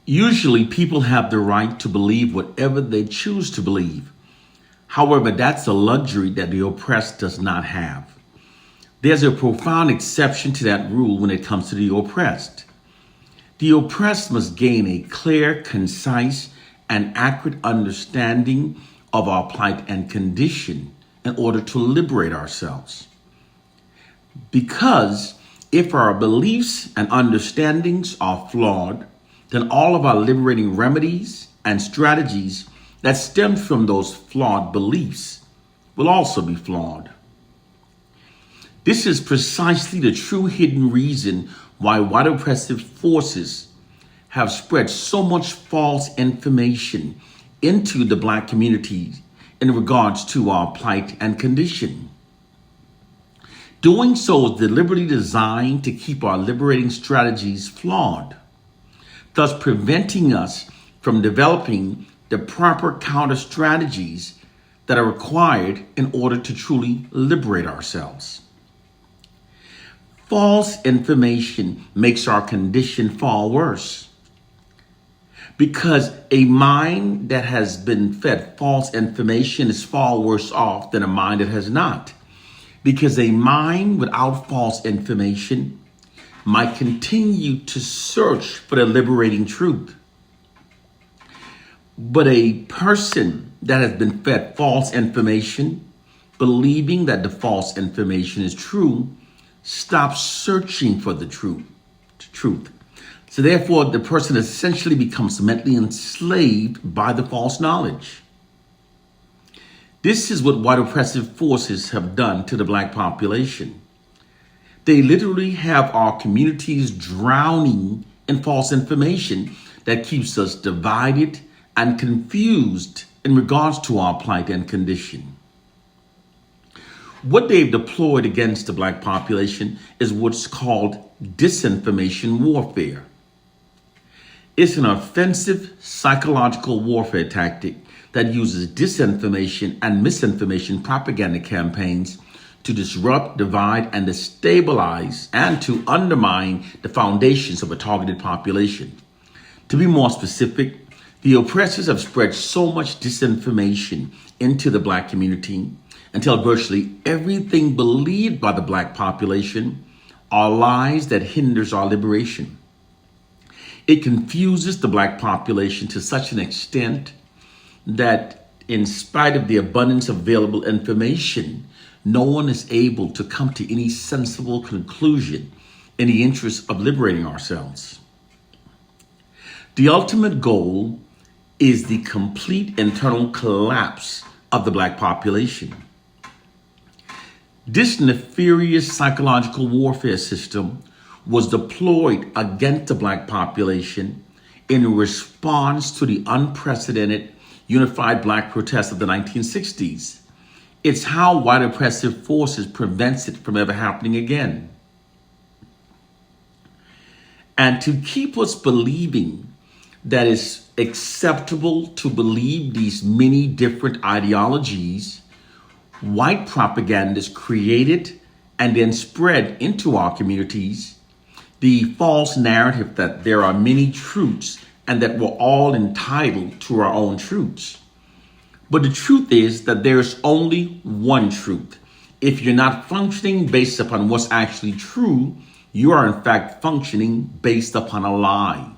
Usually, people have the right to believe whatever they choose to believe. However, that's a luxury that the oppressed does not have. There's a profound exception to that rule when it comes to the oppressed. The oppressed must gain a clear, concise, and accurate understanding of our plight and condition in order to liberate ourselves. Because if our beliefs and understandings are flawed, then all of our liberating remedies and strategies that stem from those flawed beliefs will also be flawed. This is precisely the true hidden reason why white oppressive forces have spread so much false information into the Black community in regards to our plight and condition. Doing so is deliberately designed to keep our liberating strategies flawed, thus preventing us from developing the proper counter strategies that are required in order to truly liberate ourselves. False information makes our condition far worse, because a mind that has been fed false information is far worse off than a mind that has not. Because a mind without false information might continue to search for the liberating truth. But a person that has been fed false information, believing that the false information is true, stops searching for the truth. So therefore, the person essentially becomes mentally enslaved by the false knowledge. This is what white oppressive forces have done to the Black population. They literally have our communities drowning in false information that keeps us divided and confused in regards to our plight and condition. What they've deployed against the Black population is what's called disinformation warfare. It's an offensive psychological warfare tactic that uses disinformation and misinformation propaganda campaigns to disrupt, divide, and destabilize and to undermine the foundations of a targeted population. To be more specific, the oppressors have spread so much disinformation into the Black community until virtually everything believed by the Black population are lies that hinders our liberation. It confuses the Black population to such an extent that in spite of the abundance of available information, no one is able to come to any sensible conclusion in the interest of liberating ourselves. The ultimate goal is the complete internal collapse of the Black population. This nefarious psychological warfare system was deployed against the Black population in response to the unprecedented unified Black protests of the 1960s. It's how white oppressive forces prevents it from ever happening again. And to keep us believing that it's acceptable to believe these many different ideologies, white propaganda is created and then spread into our communities the false narrative that there are many truths and that we're all entitled to our own truths. But the truth is that there's only one truth. If you're not functioning based upon what's actually true, you are in fact functioning based upon a lie.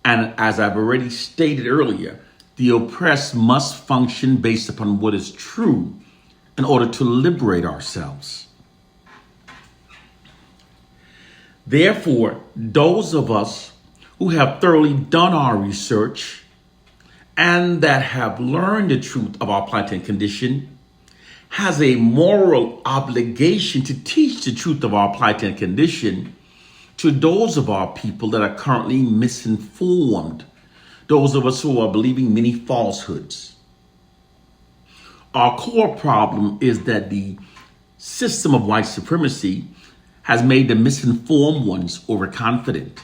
And as I've already stated earlier, the oppressed must function based upon what is true in order to liberate ourselves. Therefore, those of us who have thoroughly done our research and that have learned the truth of our plight and condition has a moral obligation to teach the truth of our plight and condition to those of our people that are currently misinformed, those of us who are believing many falsehoods. Our core problem is that the system of white supremacy has made the misinformed ones overconfident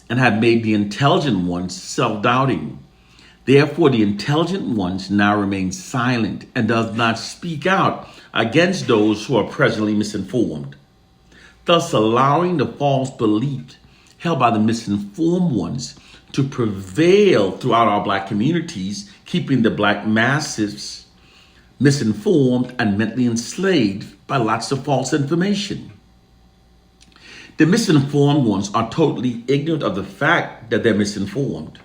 and have made the intelligent ones self-doubting. Therefore, the intelligent ones now remain silent and does not speak out against those who are presently misinformed, thus allowing the false belief held by the misinformed ones to prevail throughout our black communities, keeping the black masses misinformed and mentally enslaved by lots of false information. The misinformed ones are totally ignorant of the fact that they're misinformed.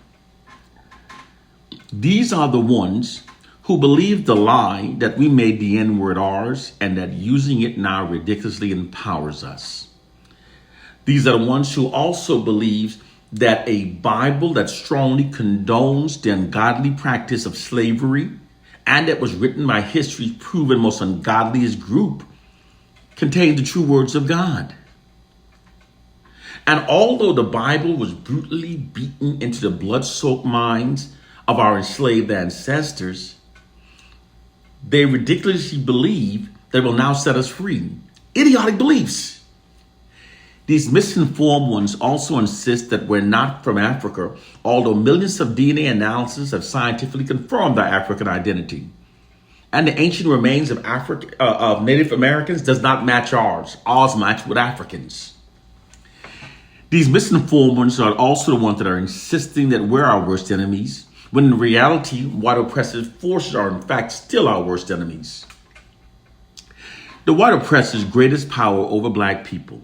These are the ones who believe the lie that we made the N-word ours and that using it now ridiculously empowers us. These are the ones who also believe that a Bible that strongly condones the ungodly practice of slavery and that was written by history's proven most ungodliest group contained the true words of God. And although the Bible was brutally beaten into the blood-soaked minds of our enslaved ancestors, they ridiculously believe that it will now set us free. Idiotic beliefs. These misinformed ones also insist that we're not from Africa, although millions of DNA analysis have scientifically confirmed our African identity. And the ancient remains of of Native Americans does not match ours. Ours match with Africans. These misinformed ones are also the ones that are insisting that we're our worst enemies, when in reality, white oppressive forces are in fact still our worst enemies. The white oppressor's greatest power over black people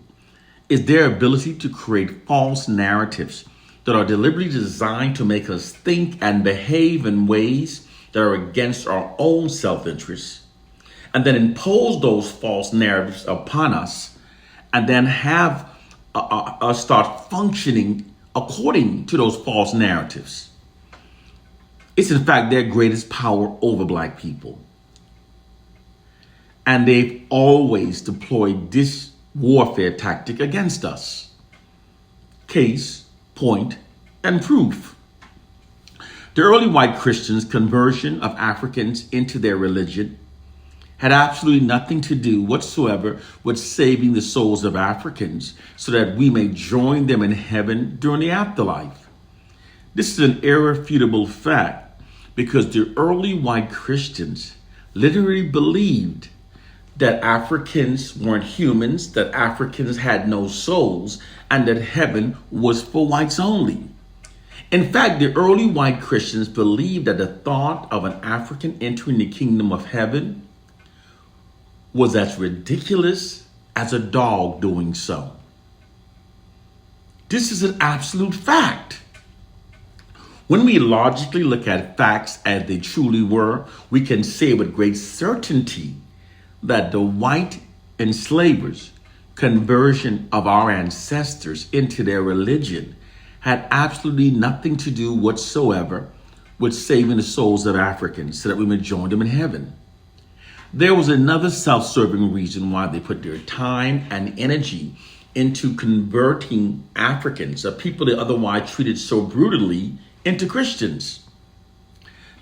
is their ability to create false narratives that are deliberately designed to make us think and behave in ways that are against our own self-interest, and then impose those false narratives upon us, and then have us start functioning according to those false narratives. It's in fact their greatest power over black people. And they've always deployed this warfare tactic against us. Case, point, and proof. The early white Christians' conversion of Africans into their religion had absolutely nothing to do whatsoever with saving the souls of Africans so that we may join them in heaven during the afterlife. This is an irrefutable fact because the early white Christians literally believed that Africans weren't humans, that Africans had no souls, and that heaven was for whites only. In fact, the early white Christians believed that the thought of an African entering the kingdom of heaven was as ridiculous as a dog doing so. This is an absolute fact. When we logically look at facts as they truly were, we can say with great certainty that the white enslavers' conversion of our ancestors into their religion had absolutely nothing to do whatsoever with saving the souls of Africans so that we may join them in heaven. There was another self-serving reason why they put their time and energy into converting Africans, a people they otherwise treated so brutally, into Christians.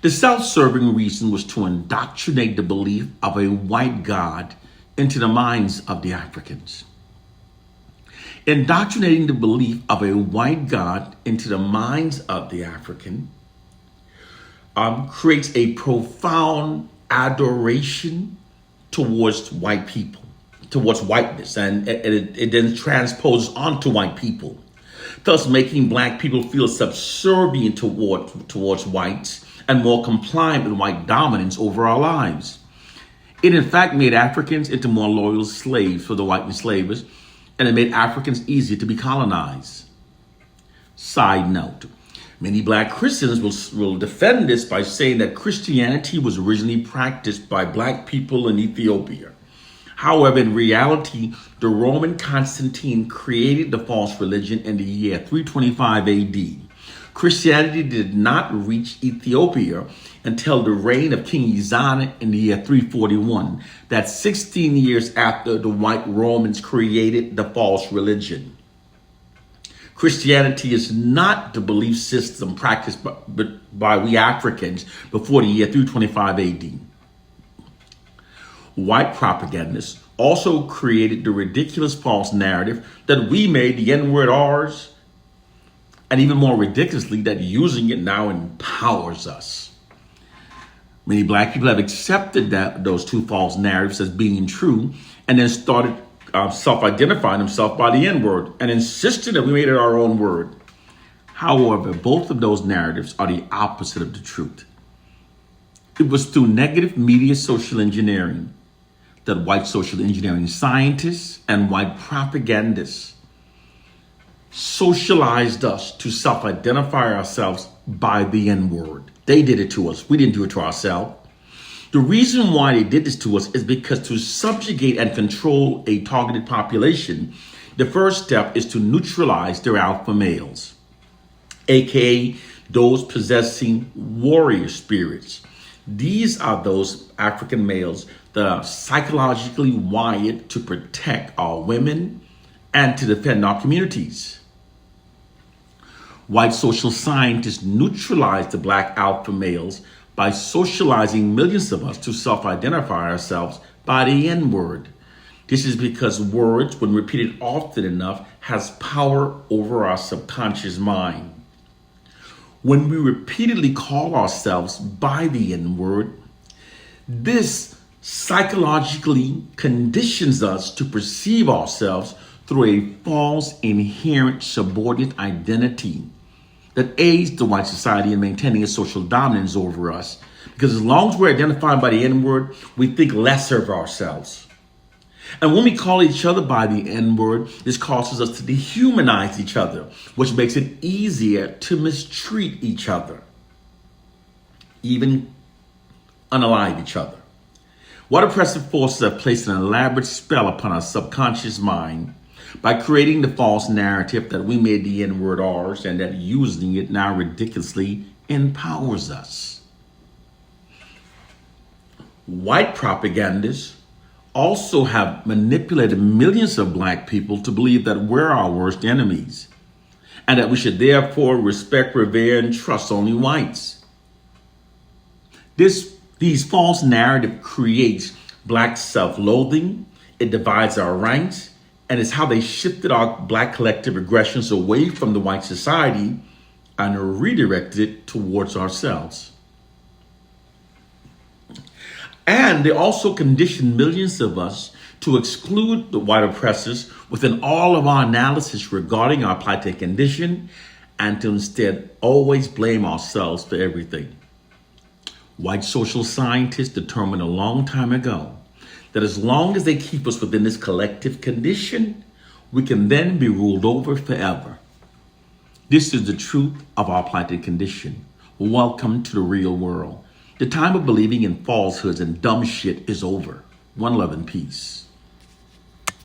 The self-serving reason was to indoctrinate the belief of a white God into the minds of the Africans. Indoctrinating the belief of a white God into the minds of the African creates a profound adoration towards white people, towards whiteness, and it then transposes onto white people, thus making black people feel subservient towards whites and more compliant with white dominance over our lives. It in fact made Africans into more loyal slaves for the white enslavers, and it made Africans easier to be colonized. Side note, many black Christians will defend this by saying that Christianity was originally practiced by black people in Ethiopia. However, in reality, the Roman Constantine created the false religion in the year 325 AD. Christianity did not reach Ethiopia until the reign of King Uzziah in the year 341. That's 16 years after the white Romans created the false religion. Christianity is not the belief system practiced by we Africans before the year 325 AD. White propagandists also created the ridiculous false narrative that we made the N-word ours, and even more ridiculously, that using it now empowers us. Many black people have accepted those two false narratives as being true and then started self-identifying themselves by the N-word and insisting that we made it our own word. However, both of those narratives are the opposite of the truth. It was through negative media social engineering that white social engineering scientists and white propagandists socialized us to self-identify ourselves by the N-word. They did it to us. We didn't do it to ourselves. The reason why they did this to us is because to subjugate and control a targeted population, the first step is to neutralize their alpha males, aka those possessing warrior spirits. These are those African males that are psychologically wired to protect our women and to defend our communities. White social scientists neutralize the black alpha males by socializing millions of us to self-identify ourselves by the N-word. This is because words, when repeated often enough, has power over our subconscious mind. When we repeatedly call ourselves by the N-word, this psychologically conditions us to perceive ourselves through a false inherent subordinate identity that aids the white society in maintaining its social dominance over us. Because as long as we're identified by the N-word, we think lesser of ourselves. And when we call each other by the N-word, this causes us to dehumanize each other, which makes it easier to mistreat each other, even unalive each other. White oppressive forces have placed an elaborate spell upon our subconscious mind by creating the false narrative that we made the N-word ours and that using it now ridiculously empowers us. White propagandists also have manipulated millions of black people to believe that we're our worst enemies and that we should therefore respect, revere, and trust only whites. These false narrative creates black self-loathing, it divides our ranks, and it's how they shifted our black collective aggressions away from the white society and redirected it towards ourselves. And they also conditioned millions of us to exclude the white oppressors within all of our analysis regarding our plighted condition and to instead always blame ourselves for everything. White social scientists determined a long time ago that as long as they keep us within this collective condition, we can then be ruled over forever. This is the truth of our plighted condition. Welcome to the real world. The time of believing in falsehoods and dumb shit is over. One love and peace.